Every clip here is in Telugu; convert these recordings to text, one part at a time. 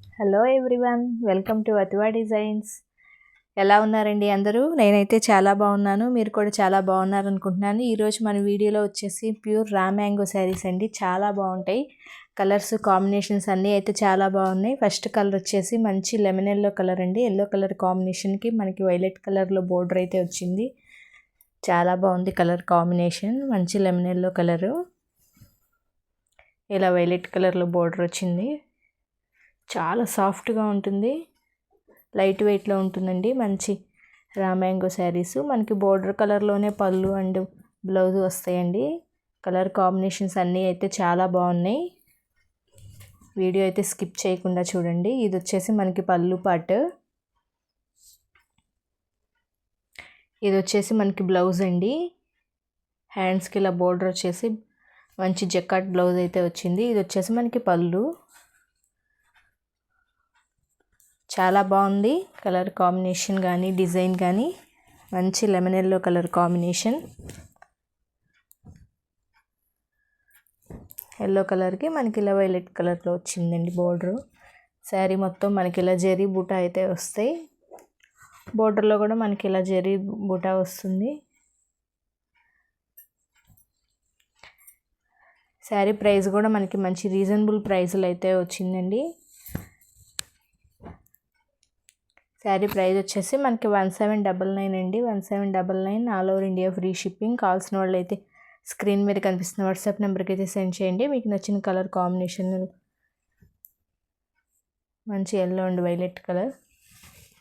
Hello everyone, welcome to Athiva designs. ఎలా ఉన్నారండి అందరూ? నేనైతే చాలా బాగున్నాను, మీరు కూడా చాలా బాగున్నారు అనుకుంటున్నాను. ఈరోజు మన వీడియోలో వచ్చేసి ప్యూర్ రా మ్యాంగో శారీస్ అండి. చాలా బాగుంటాయి. కలర్స్ కాంబినేషన్స్ అన్నీ అయితే చాలా బాగున్నాయి. ఫస్ట్ కలర్ వచ్చేసి మంచి లెమన్ ఎల్లో కలర్ అండి. ఎల్లో కలర్ కాంబినేషన్కి మనకి వైలెట్ కలర్లో బోర్డర్ అయితే వచ్చింది. చాలా బాగుంది కలర్ కాంబినేషన్. మంచి లెమన్ ఎల్లో కలరు, ఇలా వైలెట్ కలర్లో బోర్డర్ వచ్చింది. చాలా సాఫ్ట్గా ఉంటుంది, లైట్ వెయిట్లో ఉంటుందండి. మంచి రా మ్యాంగో శారీస్. మనకి బోర్డర్ కలర్లోనే పళ్ళు అండ్ బ్లౌజ్ వస్తాయండి. కలర్ కాంబినేషన్స్ అన్నీ అయితే చాలా బాగున్నాయి. వీడియో అయితే స్కిప్ చేయకుండా చూడండి. ఇది వచ్చేసి మనకి పళ్ళు పార్ట్, ఇది వచ్చేసి మనకి బ్లౌజ్ అండి. హ్యాండ్స్కి ఇలా బోర్డర్ వచ్చేసి మంచి జకాట్ బ్లౌజ్ అయితే వచ్చింది. ఇది వచ్చేసి మనకి పళ్ళు. చాలా బాగుంది కలర్ కాంబినేషన్ కానీ డిజైన్ కానీ. మంచి lemon yellow colour combination, yellow కలర్కి మనకి ఇలా వైలెట్ కలర్లో వచ్చిందండి బోర్డరు. శారీ మొత్తం మనకి ఇలా జరీ బూటా అయితే వస్తాయి. బోర్డర్లో కూడా మనకి ఇలా జరీ బూటా వస్తుంది. శారీ ప్రైస్ కూడా మనకి మంచి రీజనబుల్ ప్రైస్లో అయితే వచ్చిందండి. శారీ ప్రైస్ వచ్చేసి మనకి 1799 అండి. 1799 all over India free shipping. కావాల్సిన వాళ్ళు అయితే స్క్రీన్ మీద కనిపిస్తున్న వాట్సాప్ నెంబర్కి అయితే సెండ్ చేయండి. మీకు నచ్చిన కలర్ కాంబినేషన్ మంచి yellow and violet colour.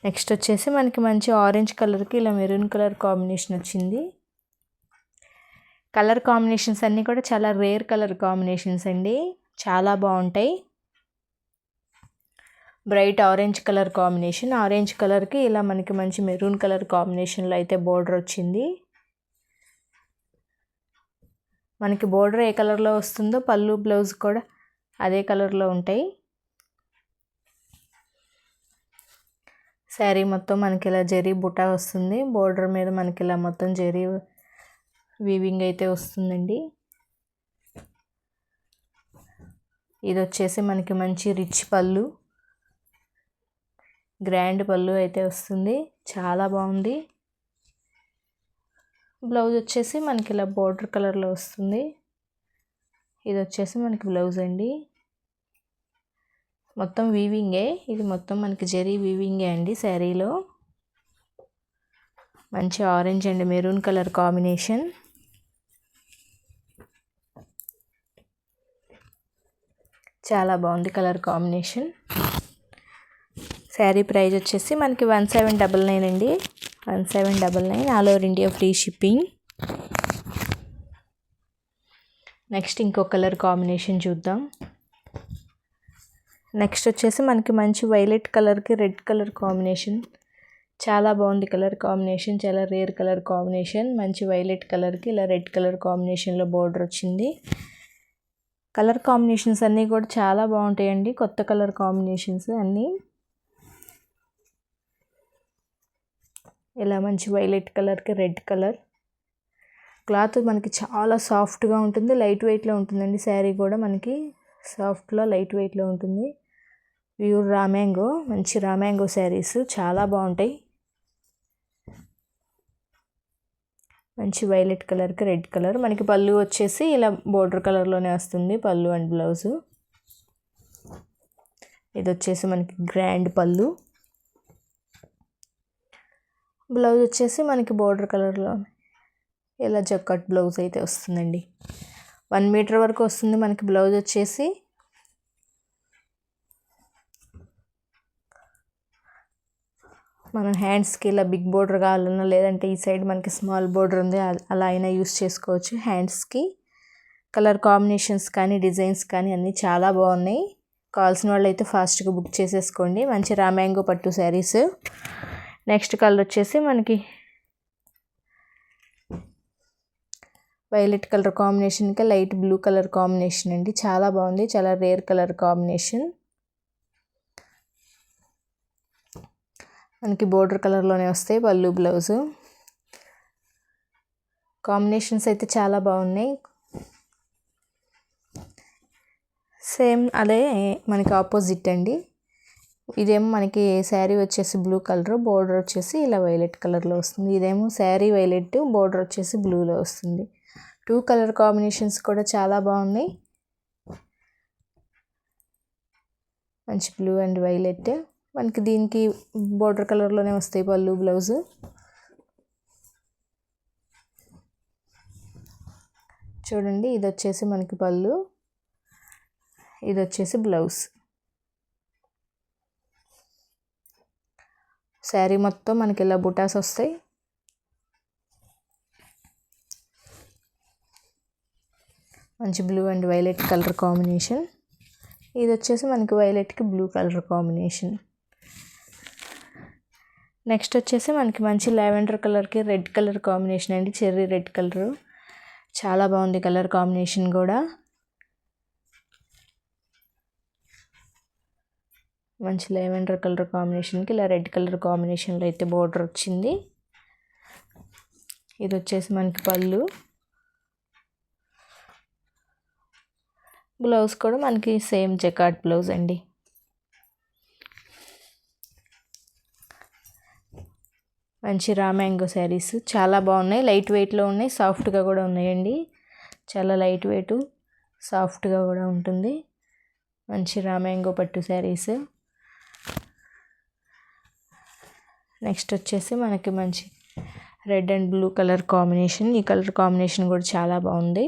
Next వచ్చేసి మనకి మంచి ఆరెంజ్ కలర్కి ఇలా మెరూన్ కలర్ కాంబినేషన్ వచ్చింది. కలర్ కాంబినేషన్స్ అన్నీ కూడా చాలా రేర్ కలర్ కాంబినేషన్స్ అండి, చాలా బాగుంటాయి. Bright orange colour combination, orange కలర్కి ఇలా మనకి మంచి మెరూన్ కలర్ కాంబినేషన్లో అయితే బోర్డర్ వచ్చింది. మనకి బోర్డర్ ఏ కలర్లో వస్తుందో పళ్ళు బ్లౌజ్ కూడా అదే కలర్లో ఉంటాయి. శారీ మొత్తం మనకి ఇలా జరీ బుటా వస్తుంది. బోర్డర్ మీద మనకి ఇలా మొత్తం జరీ వీవింగ్ అయితే వస్తుందండి. ఇది వచ్చేసి మనకి మంచి రిచ్ పళ్ళు, గ్రాండ్ పళ్ళు అయితే వస్తుంది. చాలా బాగుంది. బ్లౌజ్ వచ్చేసి మనకి ఇలా బోర్డర్ కలర్లో వస్తుంది. ఇది వచ్చేసి మనకి బ్లౌజ్ అండి. మొత్తం వీవింగే, ఇది మొత్తం మనకి జరీ వీవింగే అండి. శారీలో మంచి orange and maroon colour combination. చాలా బాగుంది కలర్ కాంబినేషన్. శారీ ప్రైస్ వచ్చేసి మనకి 1799 అండి. 1799 all over India free shipping. Next ఇంకో కలర్ కాంబినేషన్ చూద్దాం. నెక్స్ట్ వచ్చేసి మనకి మంచి వైలెట్ కలర్కి రెడ్ కలర్ కాంబినేషన్. చాలా బాగుంది కలర్ కాంబినేషన్, చాలా రేర్ కలర్ కాంబినేషన్. మంచి వైలెట్ కలర్కి ఇలా రెడ్ కలర్ కాంబినేషన్లో బోర్డర్ వచ్చింది. కలర్ కాంబినేషన్స్ అన్నీ కూడా చాలా బాగుంటాయండి, కొత్త కలర్ కాంబినేషన్స్ అన్నీ. ఇలా మంచి వైలెట్ కలర్కి రెడ్ కలర్. క్లాత్ మనకి చాలా సాఫ్ట్గా ఉంటుంది, లైట్ వెయిట్లో ఉంటుందండి. శారీ కూడా మనకి సాఫ్ట్లో లైట్ వెయిట్లో ఉంటుంది. ప్యూర్ రా మ్యాంగో, మంచి రా మ్యాంగో శారీస్ చాలా బాగుంటాయి. మంచి వైలెట్ కలర్కి రెడ్ కలర్. మనకి పళ్ళు వచ్చేసి ఇలా బోర్డర్ కలర్లోనే వస్తుంది, పళ్ళు అండ్ బ్లౌజు. ఇది వచ్చేసి మనకి గ్రాండ్ పళ్ళు. బ్లౌజ్ వచ్చేసి మనకి బోర్డర్ కలర్లో ఇలా జక్కట్ బ్లౌజ్ అయితే వస్తుందండి. 1 మీటర్ వరకు వస్తుంది మనకి బ్లౌజ్ వచ్చేసి. మనం హ్యాండ్స్కి ఇలా బిగ్ బోర్డర్ కావాలన్నా, లేదంటే ఈ సైడ్ మనకి స్మాల్ బోర్డర్ ఉంది అలా అయినా యూస్ చేసుకోవచ్చు హ్యాండ్స్కి. కలర్ కాంబినేషన్స్ కానీ డిజైన్స్ కానీ అన్నీ చాలా బాగున్నాయి. కావాల్సిన వాళ్ళు అయితే ఫాస్ట్గా బుక్ చేసేసుకోండి. మంచి రా మ్యాంగో పట్టు శారీస్. నెక్స్ట్ కలర్ వచ్చేసి మనకి వైలెట్ కలర్ కాంబినేషన్కి లైట్ బ్లూ కలర్ కాంబినేషన్ అండి. చాలా బాగుంది, చాలా రేర్ కలర్ కాంబినేషన్. మనకి బోర్డర్ కలర్లోనే వస్తాయి పళ్ళు బ్లౌజు. కాంబినేషన్స్ అయితే చాలా బాగున్నాయి. సేమ్ అదే మనకి ఆపోజిట్ అండి. ఇదేమో మనకి శారీ వచ్చేసి బ్లూ కలర్, బోర్డర్ వచ్చేసి ఇలా వైలెట్ కలర్లో వస్తుంది. ఇదేమో శారీ వైలెట్, బోర్డర్ వచ్చేసి బ్లూలో వస్తుంది. 2 కలర్ కాంబినేషన్స్ కూడా చాలా బాగున్నాయి. మంచి బ్లూ అండ్ వైలెట్. మనకి దీనికి బోర్డర్ కలర్లోనే వస్తాయి పళ్ళు, బ్లౌజు. చూడండి, ఇది వచ్చేసి మనకి పళ్ళు, ఇది వచ్చేసి బ్లౌజ్. శారీ మొత్తం మనకి ఇలా బుటాస్ వస్తాయి. మంచి blue and violet colour combination. ఇది వచ్చేసి మనకి వైలెట్కి బ్లూ కలర్ కాంబినేషన్. నెక్స్ట్ వచ్చేసి మనకి మంచి లావెండర్ కలర్కి రెడ్ కలర్ కాంబినేషన్ అండి, చెర్రీ రెడ్ కలర్. చాలా బాగుంది కలర్ కాంబినేషన్ కూడా. మంచి లావెండర్ కలర్ కాంబినేషన్కి ఇలా రెడ్ కలర్ కాంబినేషన్లో అయితే బోర్డర్ వచ్చింది. ఇది వచ్చేసి మనకి పళ్ళు, బ్లౌజ్ కూడా మనకి సేమ్ జకార్డ్ బ్లౌజ్ అండి. మంచి రా మ్యాంగో శారీస్ చాలా బాగున్నాయి. లైట్ వెయిట్లో ఉన్నాయి, సాఫ్ట్గా కూడా ఉన్నాయండి. చాలా లైట్ వెయిట్, సాఫ్ట్గా కూడా ఉంటుంది. మంచి రా మ్యాంగో పట్టు శారీస్. నెక్స్ట్ వచ్చేసి మనకి మంచి red and blue colour combination. ఈ కలర్ కాంబినేషన్ కూడా చాలా బాగుంది.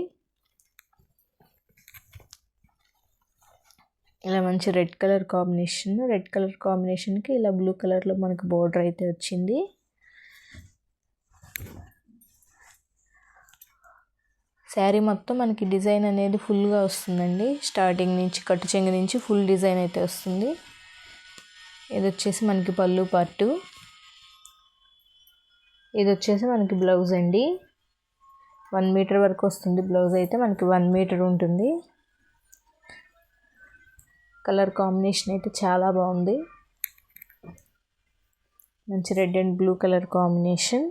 ఇలా మంచి red colour combination, red colour కాంబినేషన్కి ఇలా బ్లూ కలర్లో మనకి బోర్డర్ అయితే వచ్చింది. శారీ మొత్తం మనకి డిజైన్ అనేది ఫుల్గా వస్తుందండి. స్టార్టింగ్ నుంచి కట్టు చెంగు నుంచి ఫుల్ డిజైన్ అయితే వస్తుంది. ఇది వచ్చేసి మనకి పళ్ళు పార్టు, ఇది వచ్చేసి మనకి బ్లౌజ్ అండి. 1 మీటర్ వరకు వస్తుంది బ్లౌజ్ అయితే, మనకి 1 మీటర్ ఉంటుంది. కలర్ కాంబినేషన్ అయితే చాలా బాగుంది. మంచి red and blue colour combination.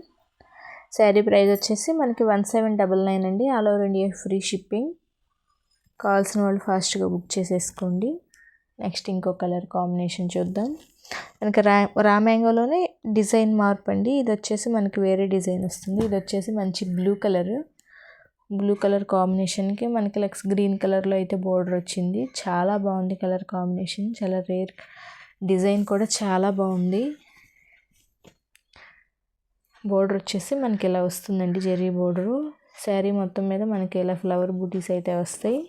Sari price వచ్చేసి మనకి 1799 అండి. All over India free shipping. కావాల్సిన వాళ్ళు ఫాస్ట్గా బుక్ చేసేసుకోండి. నెక్స్ట్ ఇంకో కలర్ కాంబినేషన్ చూద్దాం. మనకి రా మ్యాంగోలోనే డిజైన్ మార్పు అండి. ఇది వచ్చేసి మనకి వేరే డిజైన్ వస్తుంది. ఇది వచ్చేసి మంచి బ్లూ కలర్ కాంబినేషన్కి మనకి లెక్స్ గ్రీన్ కలర్లో అయితే బోర్డర్ వచ్చింది. చాలా బాగుంది కలర్ కాంబినేషన్, చాలా రేర్ డిజైన్ కూడా చాలా బాగుంది. బోర్డర్ వచ్చేసి మనకి ఇలా వస్తుందండి, జెర్రీ బోర్డరు. శారీ మొత్తం మీద మనకి ఇలా ఫ్లవర్ బూటీస్ అయితే వస్తాయి.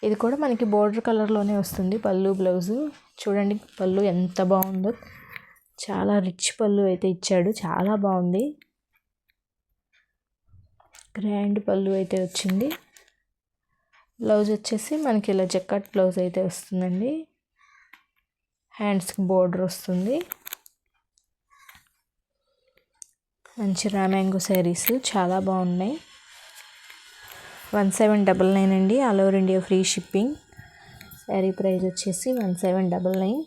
ఇది కూడా మనకి బోర్డర్ కలర్లోనే వస్తుంది పళ్ళు, బ్లౌజు. చూడండి పళ్ళు ఎంత బాగుందో, చాలా రిచ్ పళ్ళు అయితే ఇచ్చాడు, చాలా బాగుంది. గ్రాండ్ పళ్ళు అయితే వచ్చింది. బ్లౌజ్ వచ్చేసి మనకి ఇలా జకార్డ్ బ్లౌజ్ అయితే వస్తుందండి. హ్యాండ్స్కి బోర్డర్ వస్తుంది. మంచి రా మ్యాంగో శారీస్ చాలా బాగున్నాయి. 1799 అండి. All over India free shipping. Sari price వచ్చేసి 1799.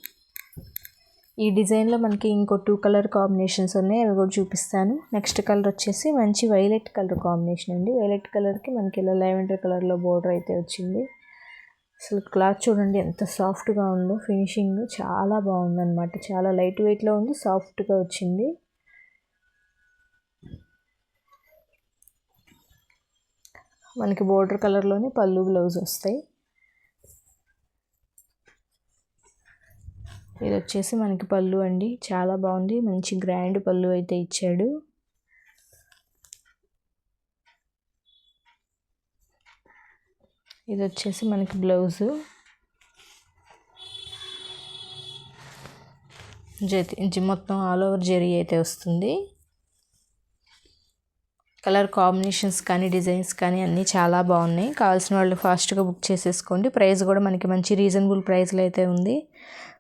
ఈ డిజైన్లో మనకి ఇంకో 2 కలర్ కాంబినేషన్స్ ఉన్నాయి, అవి కూడా చూపిస్తాను. నెక్స్ట్ కలర్ వచ్చేసి మంచి వైలెట్ కలర్ కాంబినేషన్ అండి. వైలెట్ కలర్కి మనకి ఇలా లావెండర్ కలర్లో బోర్డర్ అయితే వచ్చింది. అసలు క్లాత్ చూడండి ఎంత సాఫ్ట్గా ఉందో, ఫినిషింగ్ చాలా బాగుందన్నమాట. చాలా లైట్ వెయిట్లో ఉంది, సాఫ్ట్గా వచ్చింది. మనకి బోర్డర్ కలర్లోనే పళ్ళు, బ్లౌజ్ వస్తాయి. ఇది వచ్చేసి మనకి పళ్ళు అండి, చాలా బాగుంది. మంచి గ్రాండ్ పళ్ళు అయితే ఇచ్చాడు. ఇది వచ్చేసి మనకి బ్లౌజు. మొత్తం ఆల్ ఓవర్ జెరీ అయితే వస్తుంది. కలర్ కాంబినేషన్స్ కానీ డిజైన్స్ కానీ అన్నీ చాలా బాగున్నాయి. కావాల్సిన వాళ్ళు ఫాస్ట్గా బుక్ చేసేసుకోండి. ప్రైస్ కూడా మనకి మంచి రీజనబుల్ ప్రైస్లో అయితే ఉంది.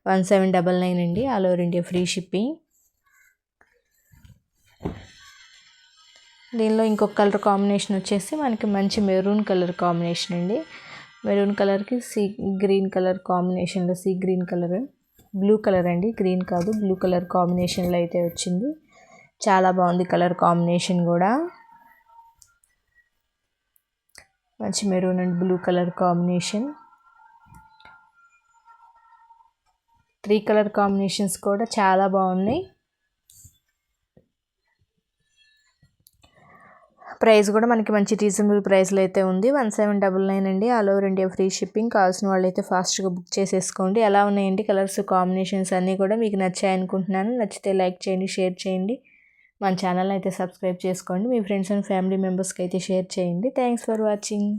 1799 అండి. All over India free shipping. దీనిలో ఇంకొక కలర్ కాంబినేషన్ వచ్చేసి మనకి మంచి మెరూన్ కలర్ కాంబినేషన్ అండి. మెరూన్ కలర్కి గ్రీన్ కలర్ కాంబినేషన్లో, గ్రీన్ కలర్, బ్లూ కలర్ అండి, గ్రీన్ కాదు బ్లూ కలర్ కాంబినేషన్లో అయితే వచ్చింది. చాలా బాగుంది కలర్ కాంబినేషన్ కూడా. మంచి maroon and blue colour combination. 3 colour combinations కూడా చాలా బాగున్నాయి. ప్రైస్ కూడా మనకి మంచి రీజనబుల్ ప్రైస్లో అయితే ఉంది. 1799 అండి. All over India free shipping. కావాల్సిన వాళ్ళైతే ఫాస్ట్గా బుక్ చేసేసుకోండి. ఎలా ఉన్నాయండి కలర్స్ కాంబినేషన్స్ అన్నీ కూడా మీకు నచ్చాయి అనుకుంటున్నాను. నచ్చితే లైక్ చేయండి, షేర్ చేయండి. మన ఛానల్ని అయితే సబ్స్క్రైబ్ చేసుకోండి. మీ ఫ్రెండ్స్ అండ్ ఫ్యామిలీ మెంబర్స్కి అయితే షేర్ చేయండి. Thanks for watching.